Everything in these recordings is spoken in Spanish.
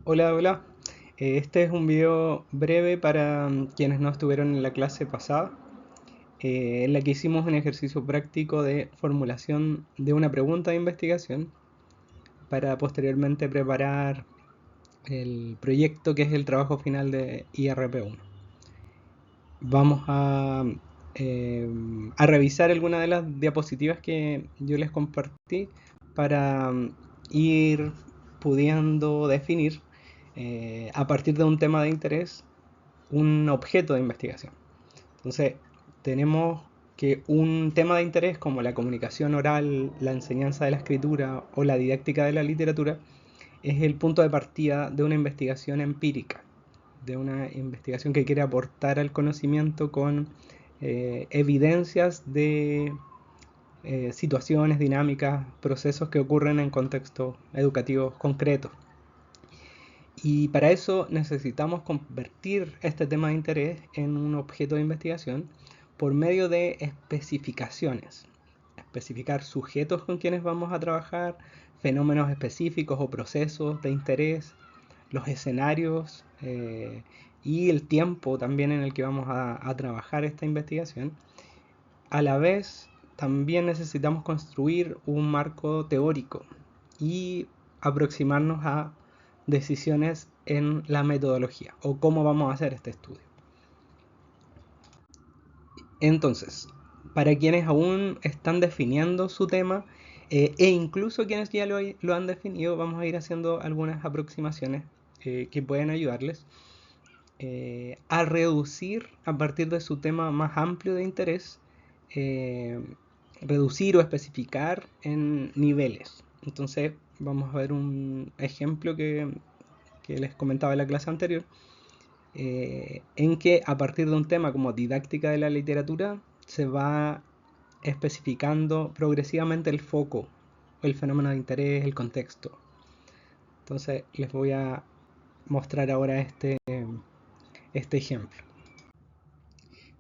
Hola, hola. Este es un video breve para quienes no estuvieron en la clase pasada, en la que hicimos un ejercicio práctico de formulación de una pregunta de investigación para posteriormente preparar el proyecto que es el trabajo final de IRP1. Vamos eh, a revisar algunas de las diapositivas que yo les compartí para ir pudiendo definir a partir de un tema de interés un objeto de investigación. Entonces, tenemos que un tema de interés como la comunicación oral, la enseñanza de la escritura o la didáctica de la literatura es el punto de partida de una investigación empírica, de una investigación que quiere aportar al conocimiento con evidencias de situaciones, dinámicas, procesos que ocurren en contextos educativos concretos. Y para eso necesitamos convertir este tema de interés en un objeto de investigación por medio de especificaciones. Especificar sujetos con quienes vamos a trabajar, fenómenos específicos o procesos de interés, los escenarios y el tiempo también en el que vamos a trabajar esta investigación. A la vez, también necesitamos construir un marco teórico y aproximarnos a decisiones en la metodología o cómo vamos a hacer este estudio. Entonces, para quienes aún están definiendo su tema e incluso quienes ya lo han definido, vamos a ir haciendo algunas aproximaciones que pueden ayudarles a reducir a partir de su tema más amplio de interés, eh, reducir o especificar en niveles. Entonces vamos a ver un ejemplo que les comentaba en la clase anterior, en que a partir de un tema como didáctica de la literatura se va especificando progresivamente el foco, el fenómeno de interés, el contexto. Entonces les voy a mostrar ahora este ejemplo.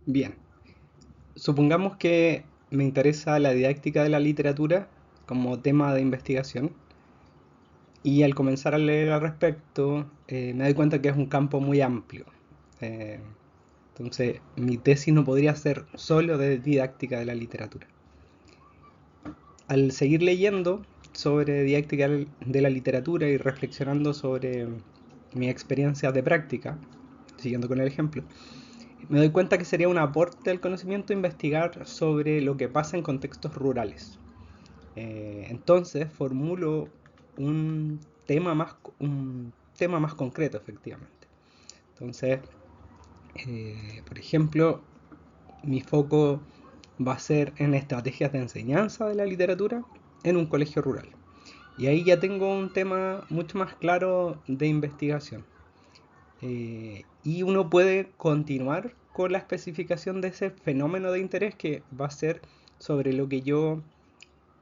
Bien, supongamos que me interesa la didáctica de la literatura como tema de investigación y al comenzar a leer al respecto me doy cuenta que es un campo muy amplio. Eh, entonces mi tesis no podría ser solo de didáctica de la literatura. Al seguir leyendo sobre didáctica de la literatura y reflexionando sobre mi experiencia de práctica, siguiendo con el ejemplo, me doy cuenta que sería un aporte al conocimiento investigar sobre lo que pasa en contextos rurales. Entonces formulo un un tema más concreto, efectivamente. Entonces, por ejemplo, mi foco va a ser en estrategias de enseñanza de la literatura en un colegio rural. Y ahí ya tengo un tema mucho más claro de investigación. Y uno puede continuar con la especificación de ese fenómeno de interés que va a ser sobre lo que yo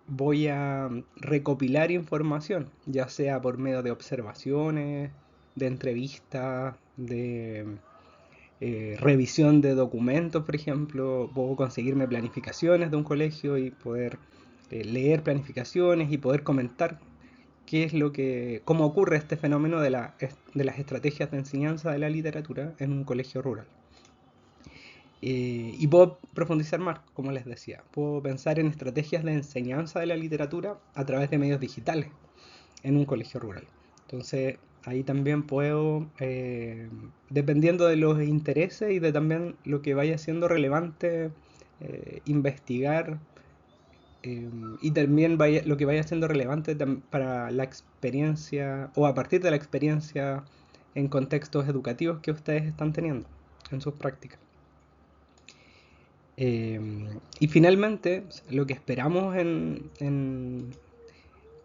voy a recopilar información, ya sea por medio de observaciones, de entrevistas, de revisión de documentos, por ejemplo. Puedo conseguirme planificaciones de un colegio y poder leer planificaciones y poder comentar qué es cómo ocurre este fenómeno de las estrategias de enseñanza de la literatura en un colegio rural. Y puedo profundizar más, como les decía. Puedo pensar en estrategias de enseñanza de la literatura a través de medios digitales en un colegio rural. Entonces, ahí también puedo, dependiendo de los intereses y de también lo que vaya siendo relevante, investigar y también lo que vaya siendo relevante para la experiencia o a partir de la experiencia en contextos educativos que ustedes están teniendo en sus prácticas. Y finalmente, lo que esperamos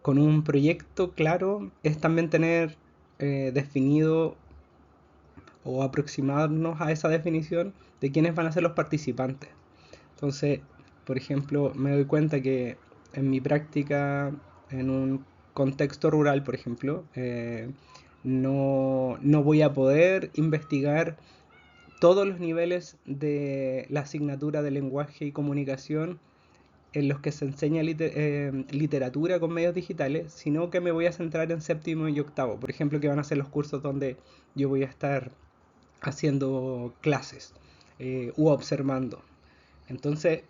con un proyecto claro es también tener definido o aproximarnos a esa definición de quiénes van a ser los participantes. Entonces, por ejemplo, me doy cuenta que en mi práctica, en un contexto rural, por ejemplo, no voy a poder investigar todos los niveles de la asignatura de lenguaje y comunicación en los que se enseña literatura con medios digitales, sino que me voy a centrar en séptimo y octavo. Por ejemplo, que van a ser los cursos donde yo voy a estar haciendo clases u observando. Entonces,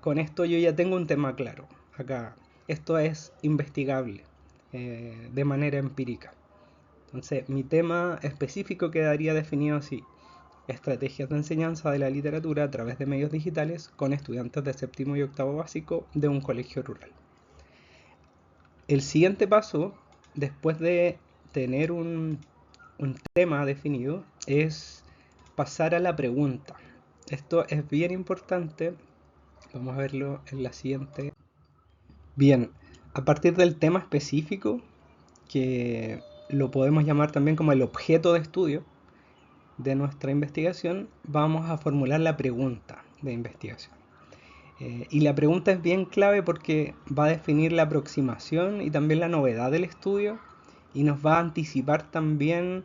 con esto yo ya tengo un tema claro. Acá, esto es investigable de manera empírica. Entonces, mi tema específico quedaría definido así: estrategias de enseñanza de la literatura a través de medios digitales con estudiantes de séptimo y octavo básico de un colegio rural. El siguiente paso, después de tener un tema definido, es pasar a la pregunta. Esto es bien importante. Vamos a verlo en la siguiente. Bien, a partir del tema específico, que lo podemos llamar también como el objeto de estudio de nuestra investigación, vamos a formular la pregunta de investigación. Y la pregunta es bien clave porque va a definir la aproximación y también la novedad del estudio, y nos va a anticipar también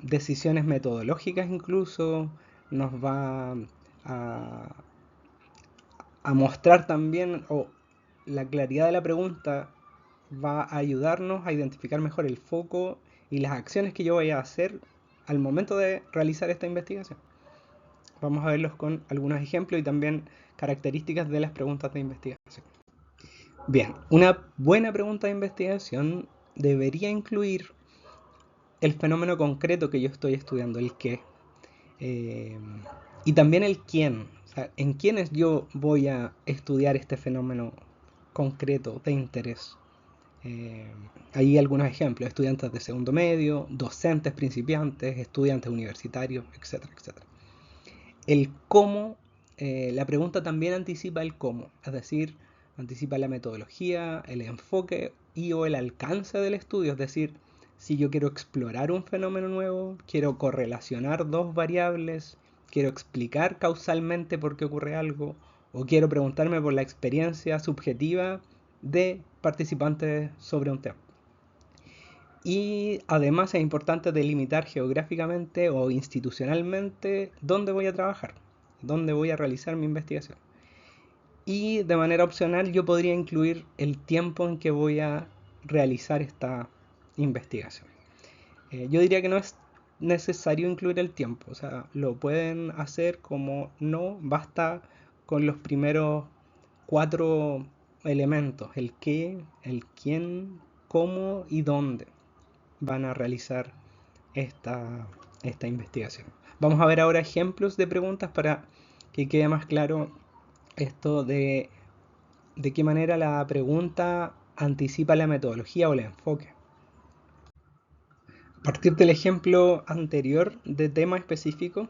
decisiones metodológicas, incluso nos va a, a mostrar también, o la claridad de la pregunta va a ayudarnos a identificar mejor el foco y las acciones que yo voy a hacer al momento de realizar esta investigación. Vamos a verlos con algunos ejemplos y también características de las preguntas de investigación. Bien, una buena pregunta de investigación debería incluir el fenómeno concreto que yo estoy estudiando, el qué, eh, y también el quién, o sea, en quiénes yo voy a estudiar este fenómeno concreto de interés. Eh, Hay algunos ejemplos: estudiantes de segundo medio, docentes principiantes, estudiantes universitarios, etcétera, etcétera. El cómo, la pregunta también anticipa el cómo, es decir, anticipa la metodología, el enfoque y o el alcance del estudio. Es decir, si yo quiero explorar un fenómeno nuevo, quiero correlacionar dos variables, quiero explicar causalmente por qué ocurre algo, o quiero preguntarme por la experiencia subjetiva de participantes sobre un tema. Y además es importante delimitar geográficamente o institucionalmente dónde voy a trabajar, dónde voy a realizar mi investigación. Y de manera opcional yo podría incluir el tiempo en que voy a realizar esta investigación. Yo diría que no es necesario incluir el tiempo, o sea, lo pueden hacer como no, basta con los primeros cuatro elementos: el qué, el quién, cómo y dónde van a realizar esta investigación. Vamos a ver ahora ejemplos de preguntas para que quede más claro esto de qué manera la pregunta anticipa la metodología o el enfoque. A partir del ejemplo anterior de tema específico,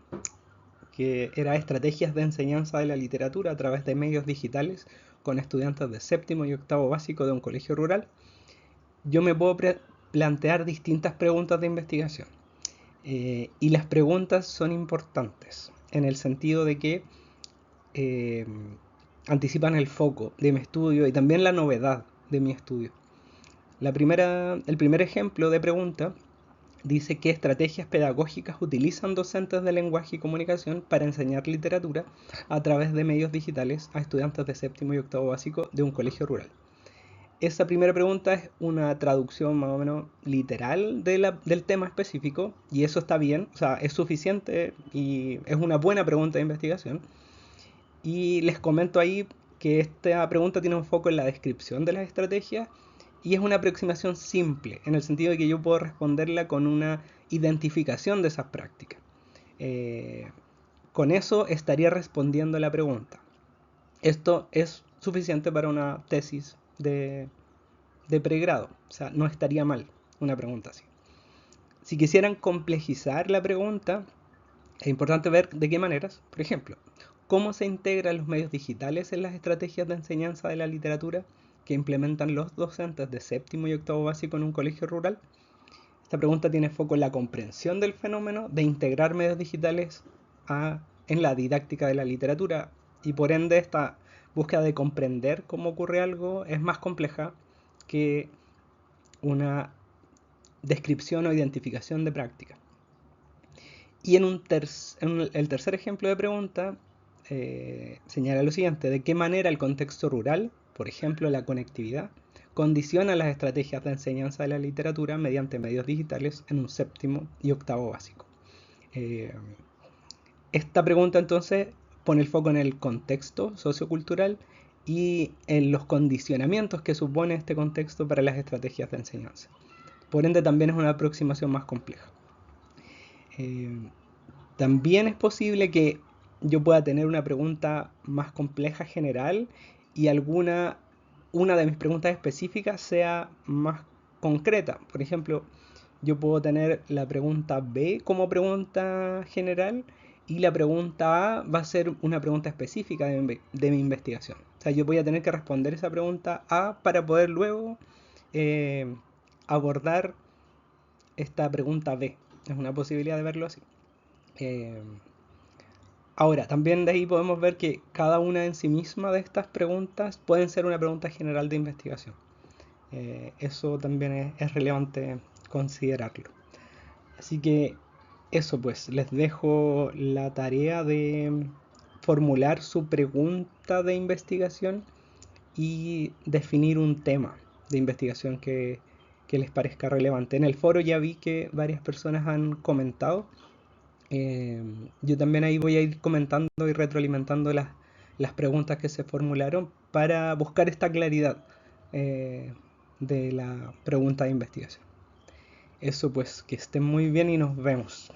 que era estrategias de enseñanza de la literatura a través de medios digitales con estudiantes de séptimo y octavo básico de un colegio rural, yo me puedo plantear distintas preguntas de investigación. Y las preguntas son importantes en el sentido de que eh, anticipan el foco de mi estudio y también la novedad de mi estudio. El primer ejemplo de pregunta dice: ¿qué estrategias pedagógicas utilizan docentes de lenguaje y comunicación para enseñar literatura a través de medios digitales a estudiantes de séptimo y octavo básico de un colegio rural? Esa primera pregunta es una traducción más o menos literal del tema específico, y eso está bien, o sea, es suficiente y es una buena pregunta de investigación. Y les comento ahí que esta pregunta tiene un foco en la descripción de las estrategias y es una aproximación simple, en el sentido de que yo puedo responderla con una identificación de esas prácticas. Eh, con eso estaría respondiendo la pregunta. Esto es suficiente para una tesis de pregrado, o sea, no estaría mal una pregunta así. Si quisieran complejizar la pregunta, es importante ver de qué maneras. Por ejemplo, ¿cómo se integran los medios digitales en las estrategias de enseñanza de la literatura que implementan los docentes de séptimo y octavo básico en un colegio rural? Esta pregunta tiene foco en la comprensión del fenómeno de integrar medios digitales en la didáctica de la literatura, y por ende esta búsqueda de comprender cómo ocurre algo es más compleja que una descripción o identificación de práctica. Y en el tercer ejemplo de pregunta, señala lo siguiente: ¿de qué manera el contexto rural, por ejemplo la conectividad, condiciona las estrategias de enseñanza de la literatura mediante medios digitales en un séptimo y octavo básico? Eh, Esta pregunta entonces pone el foco en el contexto sociocultural y en los condicionamientos que supone este contexto para las estrategias de enseñanza. Por ende, también es una aproximación más compleja. Eh, También es posible que yo pueda tener una pregunta más compleja general y una de mis preguntas específicas sea más concreta. Por ejemplo, yo puedo tener la pregunta B como pregunta general y la pregunta A va a ser una pregunta específica de mi investigación. O sea, yo voy a tener que responder esa pregunta A para poder luego eh, abordar esta pregunta B. Es una posibilidad de verlo así. Eh, Ahora, también de ahí podemos ver que cada una en sí misma de estas preguntas pueden ser una pregunta general de investigación. Eso también es relevante considerarlo. Así que eso pues, les dejo la tarea de formular su pregunta de investigación y definir un tema de investigación que les parezca relevante. En el foro ya vi que varias personas han comentado. Yo también ahí voy a ir comentando y retroalimentando las preguntas que se formularon para buscar esta claridad eh, de la pregunta de investigación. Eso pues, que estén muy bien y nos vemos.